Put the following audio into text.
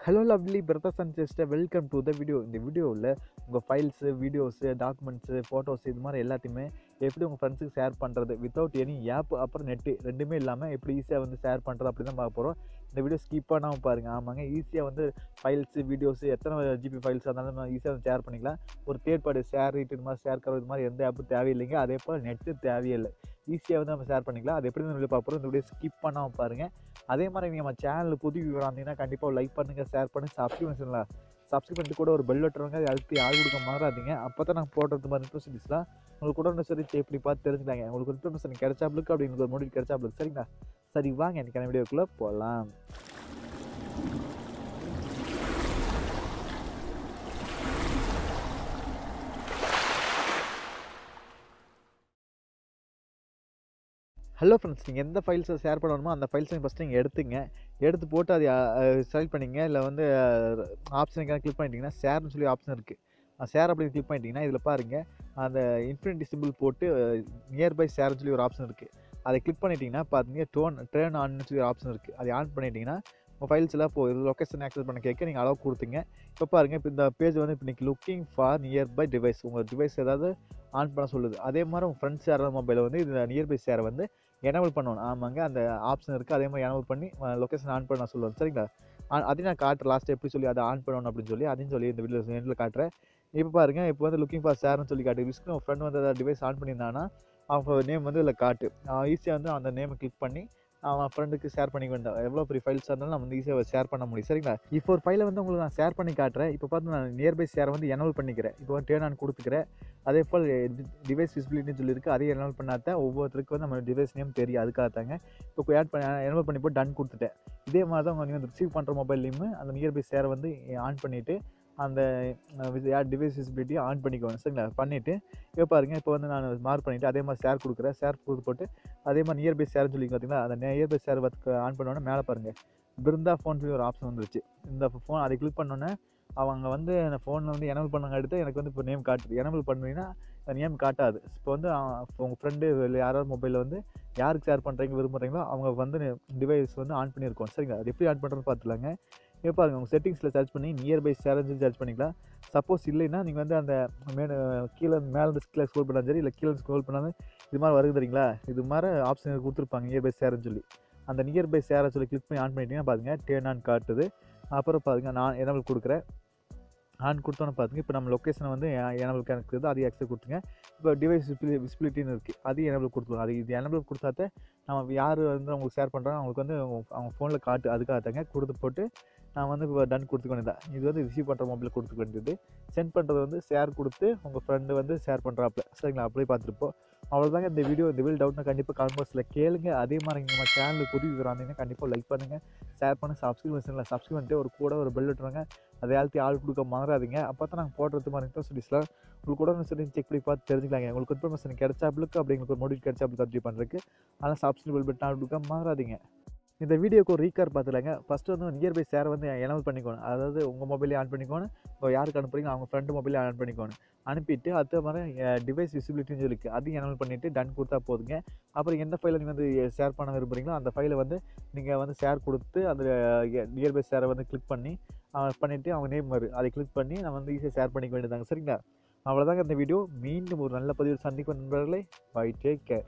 Hello lovely brothers and sister, welcome to the video. இந்த வீடியோவில் உங்கள் ஃபைல்ஸு, வீடியோஸு, டாக்குமெண்ட்ஸு, ஃபோட்டோஸ் இது மாதிரி எல்லாத்தையுமே எப்படி உங்கள் ஃப்ரெண்ட்ஸுக்கு ஷேர் பண்ணுறது வித்தவுட் எனி ஆப் அப்புறம் நெட்டு ரெண்டுமே இல்லாமல் எப்படி ஈஸியாக வந்து ஷேர் பண்ணுறது அப்படி தான் பார்க்க போகிறோம். இந்த வீடியோ ஸ்கிப் பண்ணாமல் பாருங்கள். ஆமாங்க, ஈஸியாக வந்து ஃபைல்ஸு, வீடியோஸு எத்தனை ஜிபி ஃபைல்ஸ் இருந்தாலும் நம்ம ஈஸியாக வந்து ஷேர் பண்ணிக்கலாம். ஒரு தேர்ட் பார்ட்டி ஷேர் ரீட் இது மாதிரி ஷேர் கரோ இது மாதிரி எந்த ஆப்பும் தேவையில்லைங்க. அதே போல் நெட்டு தேவையில்லை, ஈஸியாக வந்து நம்ம ஷேர் பண்ணிக்கலாம். அது எப்படி வீடியோ பார்க்க போகிறோம். இந்த வீடியோ ஸ்கிப் பண்ணாமல் பாருங்கள். அதே மாதிரி நீங்கள் நம்ம சேனல் புது வியூவராக இருந்தீங்கன்னா கண்டிப்பாக லைக் பண்ணுங்கள், ஷேர் பண்ணுங்கள், சப்ஸ்கிரைப் பண்ணிட்டு கூட ஒரு பெல் பட்டனுங்க அதுக்கு யார் கொடுக்க மாறாதீங்க. அப்போ தான் நாங்கள் போடுறது மாதிரி இன்ஃபர்மேஷன்ஸ்லாம் உங்களுக்கு கூட சரி எப்படி பார்த்து தெரிஞ்சுக்காங்க. உங்களுக்கு இன்ஃபர்மேஷன் கிடைச்சாப்ளுக்கு அப்படின்னு ஒரு நோட்டிஃபிகேஷன் கிடைச்சாப்ளுக்கு. சரிங்களா? சரி வாங்க இன்றைக்கான வீடியோக்குள்ளே போகலாம். ஹலோ ஃப்ரெண்ட்ஸ், நீங்கள் எந்த ஃபைல்ஸை ஷேர் பண்ணணுமோ அந்த ஃபைல்ஸை ஃபஸ்ட்டு நீங்கள் எடுத்து போட்டு அதை செலக்ட் பண்ணிங்க. இல்லை வந்து ஆப்ஷனுக்காக கிளிக் பண்ணிட்டீங்கன்னா ஷேர்னு சொல்லி ஆப்ஷன் இருக்குது. ஷேர் அப்படின்னு கிளிக் பண்ணிட்டீங்கன்னா இதில் பாருங்கள், அந்த இன்ஃபினிட்டி சிம்பிள் போட்டு நியர்பை ஷேர்னு சொல்லி ஒரு ஆப்ஷன் இருக்குது. அதை கிளிக் பண்ணிட்டீங்கன்னா பார்த்தீங்க டேர்ன் ஆன்னு சொல்லி ஒரு ஆப்ஷன் இருக்குது. அதை ஆன் பண்ணிட்டீங்கன்னா உங்கள் ஃபைல்ஸ் எல்லாம் லொக்கேஷன் ஆக்சஸ் பண்ண கேட்க நீங்கள் அளவு கொடுத்தீங்க. இப்போ பாருங்கள், இப்போ இந்த பேஜ் வந்து இப்போ நீங்கள் லுக்கிங் ஃபார் நியர்பை டிவைஸ், உங்கள் டிவைஸ் ஏதாவது ஆன் பண்ண சொல்லுது. அதே மாதிரி உங்கள் ஃப்ரெண்ட்ஸ் யாராவது மொபைலில் வந்து இந்த நியர்பை ஷேரை வந்து எனேபிள் பண்ணணும். ஆமாங்க, அந்த ஆப்ஷன் இருக்குது. அதே மாதிரி எனேபிள் பண்ணி லொக்கேஷன் ஆன் பண்ண சொல்லுவேன். சரிங்களா? அதையும் நான் காட்டுறேன் லாஸ்ட்டு எப்படி சொல்லி அதை ஆன் பண்ணணும் அப்படின்னு சொல்லி அதையும் சொல்லி இந்த வீடியோ எண்டில் காட்டுறேன். இப்போ பாருங்கள், இப்போ வந்து லுக்கிங் ஃபார் ஷேர்னு சொல்லி காட்டு ரிஸ்க்கு உங்கள் ஃப்ரெண்ட் வந்து ஏதாவது டிவைஸ் ஆன் பண்ணியிருந்தாங்கன்னா அவங்க நேம் வந்து இதில் காட்டு. ஈஸியாக வந்து அந்த நேமை கிளிக் பண்ணி அவன் ஃப்ரெண்டுக்கு ஷேர் பண்ணிக்க வேண்டாம். எவ்வளோ பெரிய ஃபைல்ஸாக இருந்தாலும் நம்ம வந்து ஈஸியாக ஷேர் பண்ண முடியும். சரிங்களா? இப்போ ஒரு ஃபைலை வந்து உங்களுக்கு நான் ஷேர் பண்ணி காட்டுறேன். இப்போ பார்த்து நான் நியர்பை ஷேரை வந்து எனேபிள் பண்ணிக்கிறேன். இப்போ வந்து டேர்ன் ஆன் கொடுத்துக்கிறேன். அதே போல் டிவைஸ் விசிபிலிட்டின்னு சொல்லியிருக்கு, அதையும் எனேபிள் பண்ணாதான் ஒவ்வொருத்தருக்கு வந்து நம்ம டிவைஸ் நேம் தெரியும். அதுக்காக தாங்க இப்போ எனேபிள் பண்ணி போட்டு டன் கொடுத்துட்டேன். இதே மாதிரி தான் நீங்கள் வந்து ரிசீவ் பண்ணுற மொபைல்லையுமே அந்த நியர்பை ஷேரை வந்து ஆன் பண்ணிவிட்டு அந்த டிவைஸ் விசிபிலிட்டியை ஆன் பண்ணிக்குவேன். சரிங்களா? பண்ணிவிட்டு இப்போ பாருங்கள், இப்போ வந்து நான் மார்க் பண்ணிவிட்டு அதே மாதிரி ஷேர் கொடுக்குறேன். ஷேர் கொடுத்து போட்டு அதே மாதிரி நியர்பை ஷேர்னு சொல்லி பார்த்தீங்கன்னா அந்த நியர்பை ஷேர் ஆன் பண்ணோன்னே மேலே பாருங்கள் பிருந்தா ஃபோன் சொல்லி ஒரு ஆப்ஷன் வந்துருச்சு. இந்த ஃபோன் அதை கிளிக் பண்ணோன்னே அவங்க வந்து அந்த ஃபோனில் வந்து எனேபிள் பண்ணாங்க. எடுத்து எனக்கு வந்து இப்போ நேம் காட்டுது. எனேபிள் பண்ணிங்கன்னா நேம் காட்டாது. இப்போ வந்து உங்கள் ஃப்ரெண்டு இல்லை யாராவது மொபைலில் வந்து யாருக்கு ஷேர் பண்ணுறீங்க விரும்புகிறீங்களோ அவங்க வந்து டிவைஸ் வந்து ஆன் பண்ணியிருக்கோம். சரிங்களா? அது எப்படி ஆன் பண்ணுறதுன்னு பார்த்துலாங்க. இப்போ பாருங்கள், உங்கள் செட்டிங்ஸில் சர்ச் பண்ணி நியர்பை ஷேர்னு சர்ச் பண்ணிக்கலாம். சப்போஸ் இல்லைன்னா நீங்கள் வந்து அந்த கீழே மேலே கீழே ஸ்க்ரோல் பண்ணாலும் சரி, இல்லை கீழே ஸ்க்ரோல் பண்ணாலும் இது மாதிரி வருது தெரியுங்களா? இது மாதிரி ஆப்ஷன் கொடுத்துருப்பாங்க நியர்பை ஷேர்னு சொல்லி. அந்த நியர்பை ஷேரை சொல்லி கிளிக் பண்ணி ஆன் பண்ணிட்டீங்கன்னா பாருங்கள் டேர்ன் ஆன் காட்டுது. அப்புறம் பாருங்கள், நான் எனேபிள் கொடுக்குறேன். ஆன் கொடுத்தோன்னு பார்த்துங்க, இப்போ நம்ம லொக்கேஷனை வந்து எனேபிள் கணக்குது, அதையும் ஆக்சஸ் கொடுத்துங்க. இப்போ டிவைஸ் விசிபிலிட்டின்னு இருக்குது, அதையும் எனேபிள் கொடுத்துருவோம். அது இது எனேபிள் கொடுத்தாத்த நம்ம யார் வந்து அவங்களுக்கு ஷேர் பண்ணுறாங்க அவங்களுக்கு வந்து அவங்க ஃபோனில் காட்டு. அதுக்காக தாங்க கொடுத்து போட்டு நான் வந்து இப்போ டன் கொடுத்துக்க வேண்டியதான். இது வந்து ரிசீவ் பண்ணுற மொபைலில் கொடுத்துக்க வேண்டியது. சென்ட் பண்ணுறது வந்து ஷேர் கொடுத்து உங்கள் ஃப்ரெண்டு வந்து ஷேர் பண்ணுறாப்புல. சரிங்களா? அப்படியே பார்த்துருப்போம். அவ்வளோதாங்க இந்த வீடியோ. இந்த வீடியோ டவுட்னா கண்டிப்பாக கமெண்ட் பாக்ஸில் கேளுங்க. அதே மாதிரி நம்ம சேனலுக்கு புது விவரம் கண்டிப்பாக லைக் பண்ணுங்கள், ஷேர் பண்ணுங்கள், சப்ஸ்கிரைப் பண்ணிட்டு ஒரு கூட ஒரு பெல் விட்டுருங்க. அதை ஆள் கொடுக்க மறந்துடாதீங்க. அப்போ தான் நாங்கள் போடுறது மாதிரி இன்ஃபர்மேஷன்ஸ்லாம் உங்களுக்கு கூட சரி செக் பண்ணி பார்த்து தெரிஞ்சுக்கலாங்க. உங்களுக்கு இன்ஃபர்மேஷன் கிடைச்சாப்புக்கு அப்படி உங்களுக்கு ஒரு நோட்டிஃபிகேஷன் கிடைச்சாப்புக்கு அப்டேட் பண்ணுறதுக்கு அதனால் சப்ஸ்கிரைப் பெல் பட்டன் கொடுக்க மறந்துடாதீங்க. இந்த வீடியோக்கு ஒரு ரீகார் பார்த்துலாங்க. ஃபஸ்ட்டு வந்து நியர்பை ஷேரை வந்து எனேபிள் பண்ணிக்கணும். அதாவது உங்கள் மொபைலே ஆன் பண்ணிக்கணும். இப்போ யாருக்கு அனுப்புறீங்க அவங்க ஃப்ரெண்டு மொபைலே ஆன் பண்ணிக்கணும். அனுப்பிட்டு அதே மாதிரி டிவைஸ் விசிபிலிட்டின்னு சொல்லிருக்கு, அதையும் எனேபிள் பண்ணிவிட்டு டன் கொடுத்தா போதுங்க. அப்புறம் எந்த ஃபைலை நீங்கள் வந்து ஷேர் பண்ண விரும்புகிறீங்களோ அந்த ஃபைலை வந்து நீங்கள் வந்து ஷேர் கொடுத்து அந்த நியர்பை ஷேரை வந்து கிளிக் பண்ணி பண்ணிவிட்டு அவங்க நேம் வரும், அதை கிளிக் பண்ணி நம்ம வந்து ஈஸியாக ஷேர் பண்ணிக்க வேண்டியதாங்க. சரிங்களா? அவ்வளோதாங்க இந்த வீடியோ. மீண்டும் ஒரு நல்ல பதிவில் சந்திக்கும் நண்பர்களே. Bye, take care.